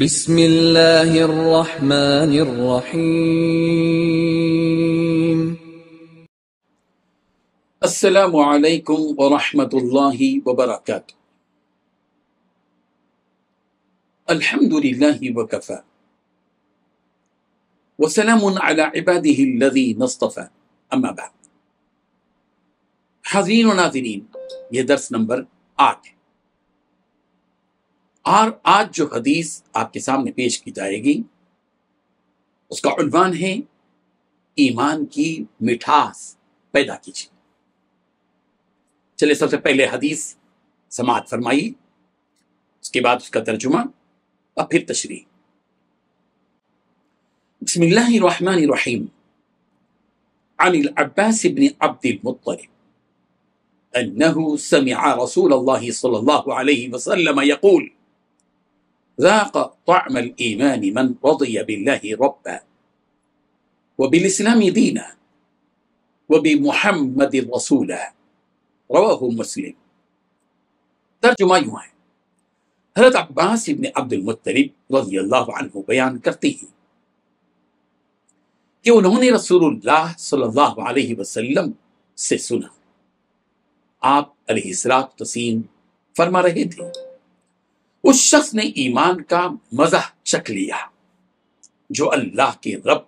بسم اللہ الرحمن الرحیم۔ السلام علیکم ورحمۃ اللہ وبرکاتہ۔ الحمد للہ وکفی وسلام علی عبادہ الذین اصطفی، اما بعد۔ حاضرین و ناظرین، یہ درس نمبر 8 ہے، اور آج جو حدیث آپ کے سامنے پیش کی جائے گی اس کا عنوان ہے ایمان کی مٹھاس پیدا کیجیے۔ چلے سب سے پہلے حدیث سماعت فرمائی، اس کے بعد اس کا ترجمہ اور پھر تشریح۔ بسم اللہ الرحمن الرحیم۔ عن العباس بن عبد المطلب انه سمع رسول الله صلی اللہ علیہ وسلم يقول ذاق طعم الإيمان من رضي بالله ربا وبالإسلام دينا وبمحمد رسولا، رواہ مسلم۔ ترجمہ یوں ہے، حضرت عباس ابن عبد المطلب رضی اللہ عنہ بیان کرتے ہیں کہ انہوں نے رسول اللہ صلی اللہ علیہ وسلم سے سنا، آپ علیہ السلام فرما رہے تھے، اس شخص نے ایمان کا مزہ چکھ لیا جو اللہ کے رب،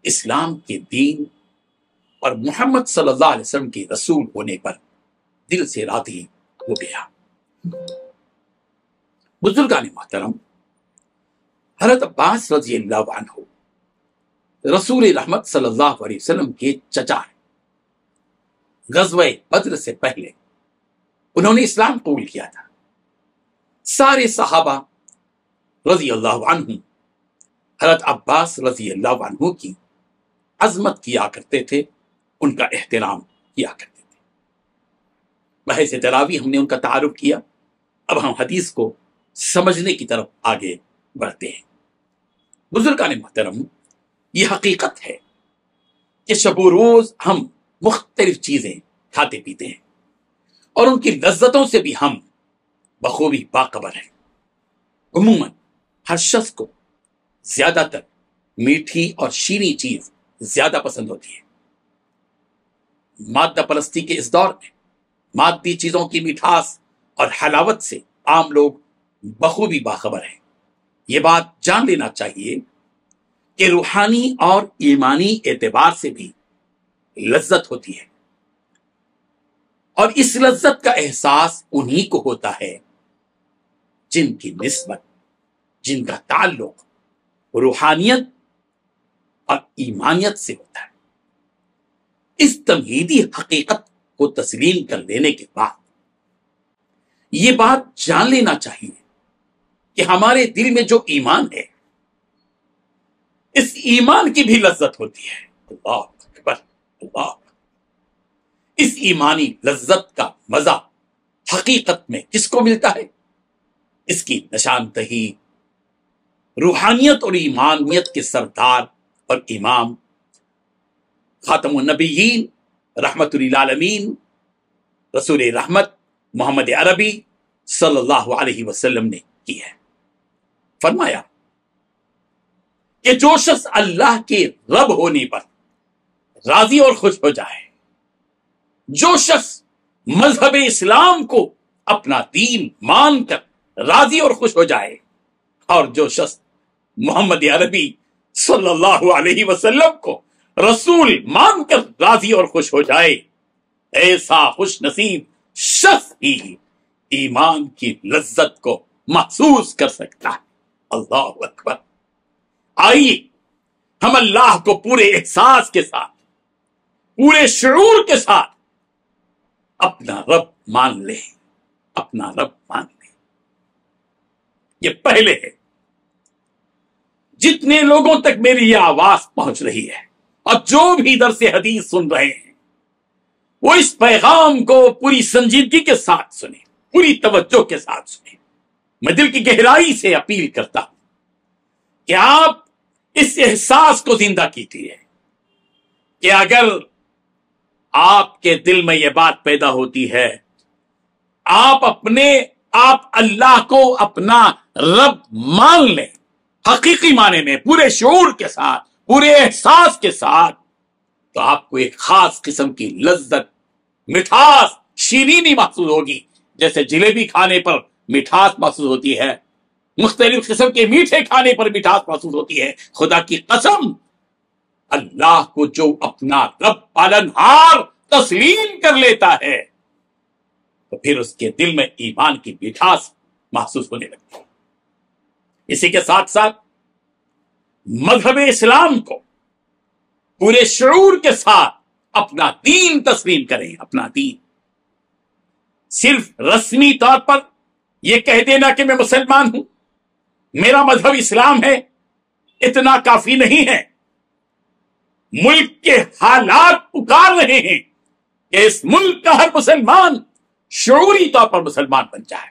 اسلام کے دین اور محمد صلی اللہ علیہ وسلم کے رسول ہونے پر دل سے راضی ہو گیا۔ بزرگان محترم، حضرت عباس رضی اللہ عنہ رسول رحمت صلی اللہ علیہ وسلم کے چچا ہیں۔ غزوہ بدر سے پہلے انہوں نے اسلام قبول کیا تھا۔ سارے صحابہ رضی اللہ عنہ حضرت عباس رضی اللہ عنہ کی عظمت کیا کرتے تھے، ان کا احترام کیا کرتے تھے۔ بحث تراویح ہم نے ان کا تعارف کیا، اب ہم حدیث کو سمجھنے کی طرف آگے بڑھتے ہیں۔ بزرگان محترم، یہ حقیقت ہے کہ شب و روز ہم مختلف چیزیں کھاتے پیتے ہیں اور ان کی لذتوں سے بھی ہم بخوبی باخبر ہیں۔ عموماً ہر شخص کو زیادہ تر میٹھی اور شیریں چیز زیادہ پسند ہوتی ہے۔ مادہ پرستی کے اس دور میں مادی چیزوں کی مٹھاس اور حلاوت سے عام لوگ بخوبی باخبر ہیں۔ یہ بات جان لینا چاہیے کہ روحانی اور ایمانی اعتبار سے بھی لذت ہوتی ہے، اور اس لذت کا احساس انہی کو ہوتا ہے جن کی نسبت، جن کا تعلق روحانیت اور ایمانیت سے ہوتا ہے۔ اس تمہیدی حقیقت کو تسلیم کر لینے کے بعد یہ بات جان لینا چاہیے کہ ہمارے دل میں جو ایمان ہے، اس ایمان کی بھی لذت ہوتی ہے۔ اللہ اکبر، اللہ۔ اس ایمانی لذت کا مزہ حقیقت میں کس کو ملتا ہے؟ اس کی نشاندہی روحانیت اور ایمانیت کے سردار اور امام خاتم النبیین رحمت للعالمین رسول رحمت محمد عربی صلی اللہ علیہ وسلم نے کی ہے۔ فرمایا کہ جو شخص اللہ کے رب ہونے پر راضی اور خوش ہو جائے، جو شخص مذہب اسلام کو اپنا دین مان کر راضی اور خوش ہو جائے، اور جو شخص محمد عربی صلی اللہ علیہ وسلم کو رسول مان کر راضی اور خوش ہو جائے، ایسا خوش نصیب شخص ہی ایمان کی لذت کو محسوس کر سکتا ہے۔ اللہ اکبر۔ آئیے ہم اللہ کو پورے احساس کے ساتھ، پورے شعور کے ساتھ اپنا رب مان لیں، اپنا رب مان لیں۔ یہ پہلے ہے، جتنے لوگوں تک میری یہ آواز پہنچ رہی ہے اور جو بھی درس حدیث سن رہے ہیں، وہ اس پیغام کو پوری سنجیدگی کے ساتھ سنیں، پوری توجہ کے ساتھ سنیں۔ میں دل کی گہرائی سے اپیل کرتا ہوں کہ آپ اس احساس کو زندہ کیجیے کہ اگر آپ کے دل میں یہ بات پیدا ہوتی ہے، آپ اپنے آپ اللہ کو اپنا رب مان لیں حقیقی معنی میں، پورے شعور کے ساتھ، پورے احساس کے ساتھ، تو آپ کو ایک خاص قسم کی لذت، مٹھاس، شیرینی محسوس ہوگی، جیسے جلیبی کھانے پر مٹھاس محسوس ہوتی ہے، مختلف قسم کے میٹھے کھانے پر مٹھاس محسوس ہوتی ہے۔ خدا کی قسم، اللہ کو جو اپنا رب پالنہار تسلیم کر لیتا ہے تو پھر اس کے دل میں ایمان کی مٹھاس محسوس ہونے لگتی ہے۔ اسی کے ساتھ ساتھ مذہب اسلام کو پورے شعور کے ساتھ اپنا دین تسلیم کریں۔ اپنا دین صرف رسمی طور پر یہ کہہ دینا کہ میں مسلمان ہوں، میرا مذہب اسلام ہے، اتنا کافی نہیں ہے۔ ملک کے حالات پکار رہے ہیں کہ اس ملک کا ہر مسلمان شعوری طور پر مسلمان بن جائے،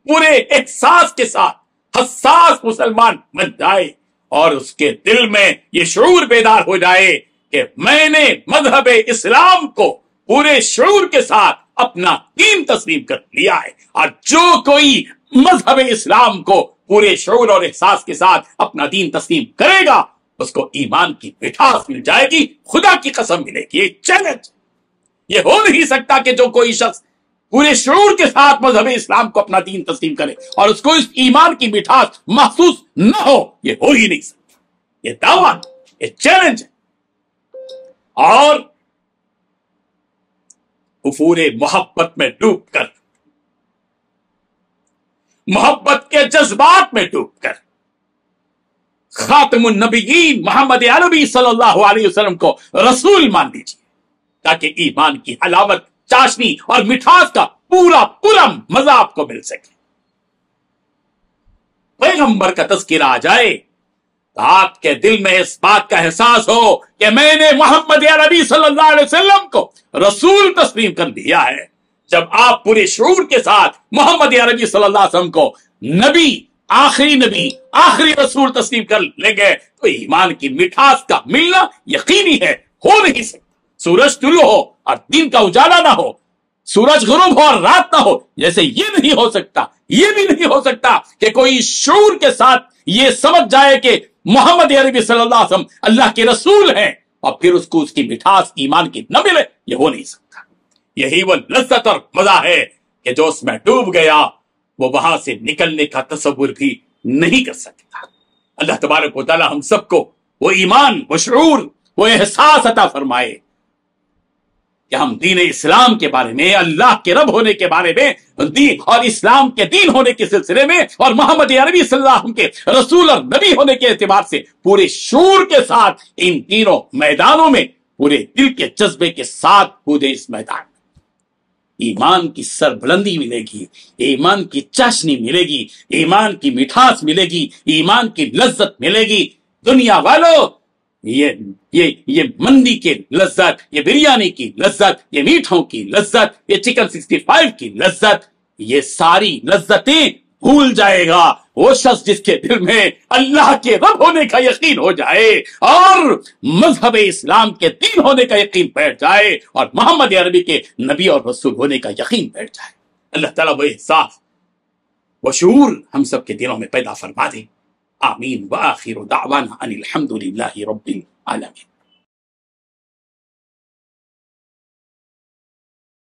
پورے احساس کے ساتھ حساس مسلمان بن جائے، اور اس کے دل میں یہ شعور بیدار ہو جائے کہ میں نے مذہب اسلام کو پورے شعور کے ساتھ اپنا دین تسلیم کر لیا ہے، اور جو کوئی مذہب اسلام کو پورے شعور اور احساس کے ساتھ اپنا دین تسلیم کرے گا اس کو ایمان کی مٹھاس مل جائے گی، خدا کی قسم ملے گی۔ یہ چیلنج، یہ ہو نہیں سکتا کہ جو کوئی شخص پورے شعور کے ساتھ مذہب اسلام کو اپنا دین تسلیم کرے اور اس کو اس ایمان کی مٹھاس محسوس نہ ہو، یہ ہو ہی نہیں سکتا۔ یہ دعویٰ، یہ چیلنج ہے۔ اور پورے محبت میں ڈوب کر، محبت کے جذبات میں ڈوب کر خاتم النبیین محمد عربی صلی اللہ علیہ وسلم کو رسول مان لیجیے، تاکہ ایمان کی حلاوت، چاشنی اور مٹھاس کا پورا مزہ آپ کو مل سکے۔ پیغمبر کا تذکرہ آ جائے تو آپ کے دل میں اس بات کا احساس ہو کہ میں نے محمد عربی صلی اللہ علیہ وسلم کو رسول تسلیم کر لیا ہے۔ جب آپ پورے شعور کے ساتھ محمد عربی صلی اللہ علیہ وسلم کو نبی، آخری رسول تسلیم کر لیں گے تو ایمان کی مٹھاس کا ملنا یقینی ہے، ہو نہیں سکتا۔ سورج طلوع ہو اور دن کا اجالا نہ ہو، سورج غروب ہو اور رات نہ ہو، جیسے یہ نہیں ہو سکتا، یہ بھی نہیں ہو سکتا کہ کوئی شعور کے ساتھ یہ سمجھ جائے کہ محمد عربی صلی اللہ علیہ وسلم اللہ کے رسول ہیں اور پھر اس کو اس کی مٹھاس ایمان کی نہ ملے، یہ ہو نہیں سکتا۔ یہی وہ لذت اور مزہ ہے کہ جو اس میں ڈوب گیا وہ وہاں سے نکلنے کا تصور بھی نہیں کر سکتا۔ اللہ تبارک و تعالی ہم سب کو وہ ایمان، وہ شعور، وہ احساس عطا فرمائے کہ ہم دین اسلام کے بارے میں، اللہ کے رب ہونے کے بارے میں، دین اور اسلام کے دین ہونے کے سلسلے میں، اور محمد عربی صلی اللہ علیہ وسلم کے رسول اور نبی ہونے کے اعتبار سے پورے شعور کے ساتھ ان تینوں میدانوں میں پورے دل کے جذبے کے ساتھ کودے اس میدان میں۔ ایمان کی سربلندی ملے گی، ایمان کی چاشنی ملے گی، ایمان کی مٹھاس ملے گی، ایمان کی لذت ملے گی۔ دنیا والوں، یہ مندی کی لذت، یہ بریانی کی لذت، یہ میٹھوں کی لذت، یہ چکن 65 کی لذت، یہ ساری لذتیں بھول جائے گا وہ شخص جس کے دل میں اللہ کے رب ہونے کا یقین ہو جائے اور مذہب اسلام کے دین ہونے کا یقین بیٹھ جائے اور محمد عربی کے نبی اور رسول ہونے کا یقین بیٹھ جائے۔ اللہ تعالیٰ وہ احساس، وہ شعور ہم سب کے دلوں میں پیدا فرما دے۔ آمین۔ وآخر دعوانا ان الحمد للہ رب العالمین۔